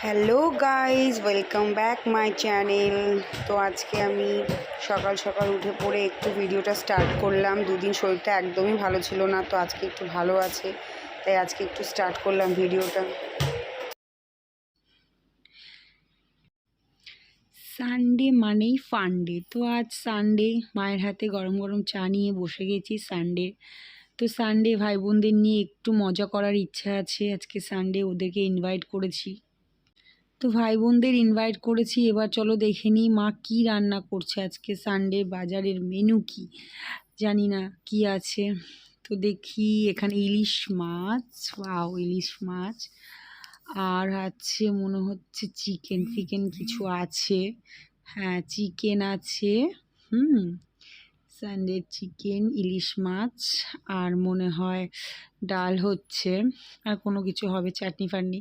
Hello guys, welcome back my channel. তো আজকে আমি সকাল সকাল উঠে পড়ে একটু ভিডিওটা স্টার্ট করলাম। দুদিন শরীরটা একদমই ভালো ছিল না, তো আজকে একটু ভালো আছে, তাই আজকে একটু স্টার্ট করলাম ভিডিওটা। সানডে মানেই ফান্ডে, তো আজ সানডে, মায়ের হাতে গরম গরম চা নিয়ে বসে গেছি। সানডে তো সানডে ভাই বোনদের নিয়ে একটু মজা করার ইচ্ছা আছে। আজকে সানডে ওদেরকে ইনভাইট করেছি, তো ভাই বোনদের ইনভাইট করেছি। এবার চলো দেখে নিই মা কি রান্না করছে আজকে। সানডে বাজারের মেনু কি জানি না কি আছে, তো দেখি। এখানে ইলিশ মাছ, ওয়াও ইলিশ মাছ, আর আছে মনে হচ্ছে চিকেন ফিকেন কিছু আছে। হ্যাঁ চিকেন আছে। হুম, সানডে চিকেন, ইলিশ মাছ, আর মনে হয় ডাল হচ্ছে, আর কোনো কিছু হবে, চাটনি ফাটনি।